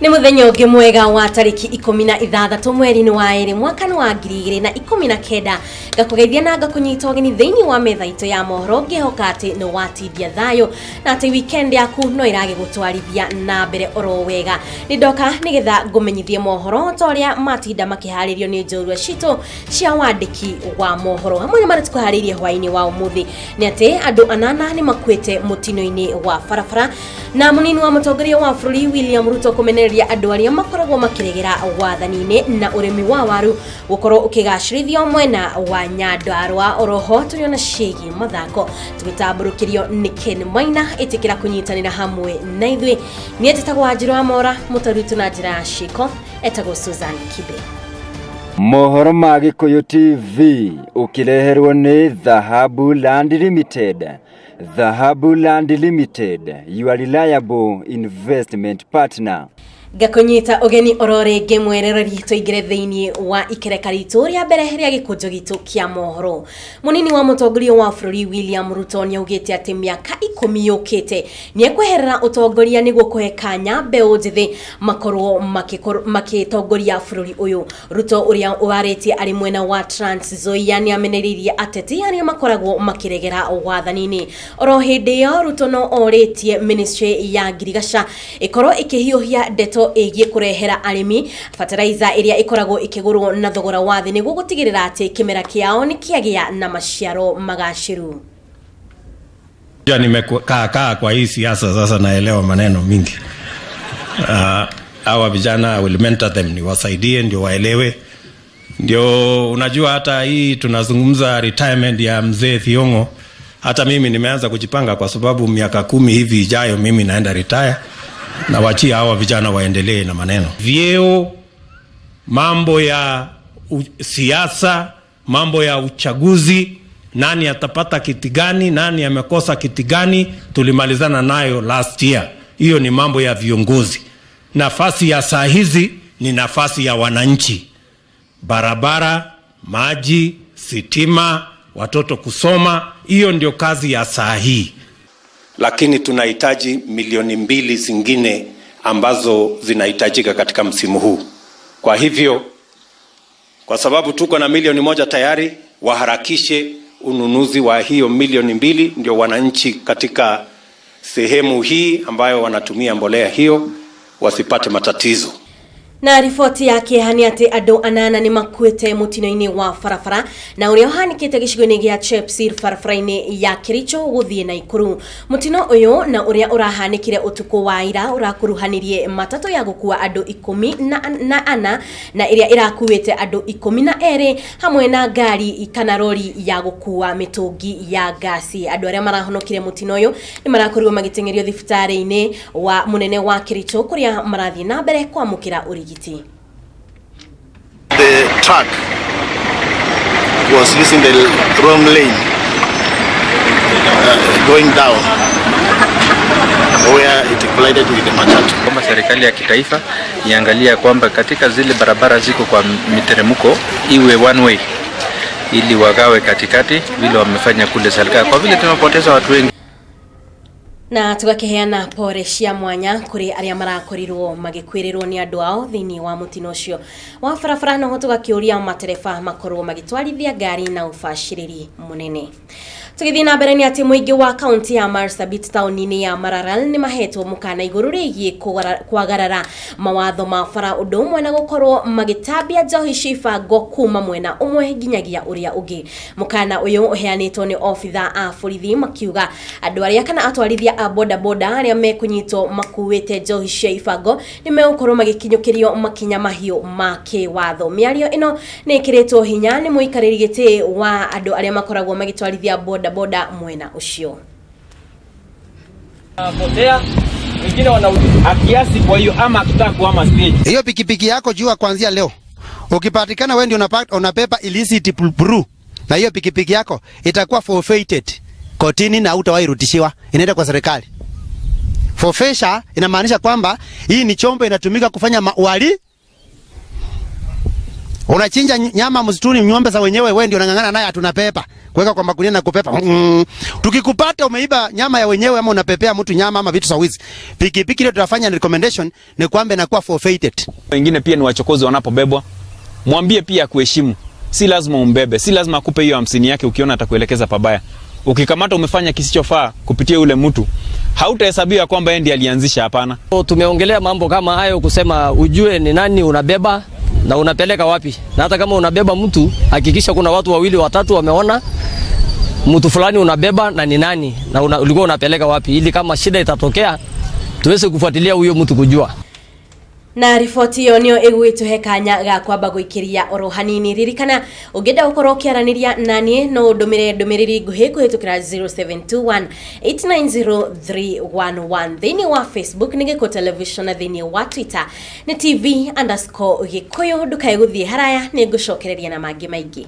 Ni muthenya ungi mwega wa tariki 16 mweri-ini wa eri mwaka wa 2019 gakugeithia na gakunyita ugeni thiini wa metha itu ya mohoro ngihoka ati no watithia thayo na ati weekend yaku no irage gutwarithia na mbere oro wega ni ndoka nigetha ngumenyithie mohoro toria matinda makiharirio ni njorua citu cia wandiki wa mohoro hamwe na maratuko haririe hwaini wa umuthi ni ati andu anana ni makwete mutino-ini wa farafara na munini wa mutongoria wa bururi William Ruto kumenereria andu aria makoragwo makiregera wathani-ini na urimi wa waru gukorwo ukigacirithio mwena wa Nyandarua oroho turiona ciegi mathako tugitamburukirio ni Ken Maina itikira kunyitanira hamwe na ithwe ni etetagwo Njira Amora mutarutu na njira ya Shiko etagwo Susan Kibe. Mohoro ma Gikuyu TV ukireherwo ni Dhahabu Land Limited. Dhahabu Land Limited, your reliable investment partner. Gakunyita ugeni ororenge mwerereri tuigire thiini wa ikereka ritu ria mbere ria gikunjo gitu kia mohoro munini wa mutongoria wa bururi William Ruto ni augite ati miaka 10 yukite ni ekweherera utongoria niguo kuhe kanya mbeu njithi makorwo makitongoria bururi uyu. Ruto uria uaretie ari mwena wa Trans Nzoia ni ameneririe ateti aria makoragwo makiregera wathani-ini oro hindi ya Ruto no oretie ministry ya Girigasha ikorwo ikihiuhia ndeto egie kurehera arimi fertilizer iria ikoragwo ikigurwo na thogora wa thi niguo gutigirira ati kimera kiao ni kiagia na maciaro magashiru. Nimekaa kwa hii siasa sasa naelewa maneno mingi. Hawa vijana will mentor them, ni wasaidie ndio waelewe. Ndio unajua hata hii tunazungumza retirement ya mzee Thiongo. Hata mimi nimeanza kujipanga kwa sababu miaka 10 hivi ijayo mimi naenda retire. Na wachia hawa vijana waendelee na maneno. Vyeo, mambo ya siasa, mambo ya uchaguzi, nani atapata kiti gani, nani amekosa kiti gani, tulimalizana nayo last year. Hiyo ni mambo ya viongozi. Nafasi ya saa hizi ni nafasi ya wananchi. Barabara, maji, sitima, watoto kusoma, hiyo ndio kazi ya saa hii. Lakini tunahitaji milioni 2 zingine ambazo zinahitajika katika msimu huu. Kwa hivyo, kwa sababu tuko na milioni 1 tayari, waharakishe ununuzi wa hiyo milioni 2 ndio wananchi katika sehemu hii ambayo wanatumia mbolea hiyo wasipate matatizo. Na ripoti yake hani ati andu anana ni makwete mutino-ini wa farafara na uria hanikite gicigo-ini gia Chepsir farafara-ini ya Kericho guthie na Ikuru. Mutino uyu na uria urahanikire utuku wa ira urakuruhanirie matatu ya gukua andu 14 na iria irakuite andu 12 hamwe na ngari kana rori ya gukua mitungi ya gasi. Andu aria marahonokire mutino uyu ni marakorirwo magitengerio thibitari-ini wa munene wa Kericho kuria marathie na mbere kwamukira urigi. The truck was using the wrong lane going down where it collided with the matatu. Kama serikali ya kitaifa iangalia kwamba katika zile barabara ziko kwa miteremko iwe one way ili wagawe katikati vile wamefanya kule serikali kwa vile tumepoteza watu wengi. Na tugakeheana pore cia mwanya kuri aria marakorirwo magikwirirwo ni andu ao thiini wa mutino ucio wa farafara no tugakiuria matereba makorwo magitwarithia ngari na ubashiriri munene. Tugithii na mbere ni ati muingi wa kaunti ya Marsabit tauni-ini ya Maralal ni mahetwo mukana iguru rigie kwagarara mawatho ma bara undu umwe na gukorwo magitabia njohi ciba ngo kuma mwena umwe nginyagia uria ungi. Mukana uyu uheanitwo ni ofitha a borithi makiuga andu aria kana atwarithia a boda boda aria mekunyitwo makuwete njohi cia ibango ni megukorwo magikinyukirio makinya mahiu ma kiwatho. Miario ino ni ikiritwo hinya ni muikariri giti wa andu aria makoragwo magitwarithia boda boda mwena ucio. Potea wengine wanauliza kiasi, kwa hiyo ama akitaka kuhama stage. Hiyo pikipiki yako jua kuanzia leo ukipatikana wewe ndio unapepa illicit brew na hiyo pikipiki yako itakuwa forfeited kotini na hutawairudishiwa, inaenda kwa serikali. Forfeiture inamaanisha kwamba hii ni chombo inatumika kufanya Unachinja nyama msituni, ng'ombe za wenyewe, wewe ndio unang'ang'ana naye atunapepa. Kuweka kwa magunia na kupepa. Tukikupata umeiba nyama ya wenyewe ama unapepea mtu nyama ama vitu za wizi. Pikipiki ile tutafanya recommendation ni kwamba inakuwa forfeited. Wengine pia ni wachokozi wanapobebwa. Mwambie pia kuheshimu. Si lazima umbebe, si lazima akupe hiyo 50 yake ukiona atakuelekeza pabaya. Ukikamata umefanya kisichofaa kupitia yule mtu, hautahesabiwa kwamba yeye ndiye alianzisha, hapana. Tumeongelea mambo kama hayo, kusema ujue ni nani unabeba na unapeleka wapi. Na hata kama unabeba mtu, hakikisha kuna watu 2 watatu wameona mtu fulani unabeba na ni nani na ulikuwa unapeleka wapi, ili kama shida itatokea tuweze kufuatilia huyo mtu kujua. Na riboti yo niyo igwituhe kanya ga kwamba guikiria oro hanini. Ririkana ungenda gukorwo kiaraniria nani no ndumire ndumiriri nguhi kuhitukira 0721 890311 thini wa Facebook ni Gikuyu Television na thini wa Twitter ni TV_Gikuyu. Ndukae guthie haraya ni ngucokereria na mangi maingi.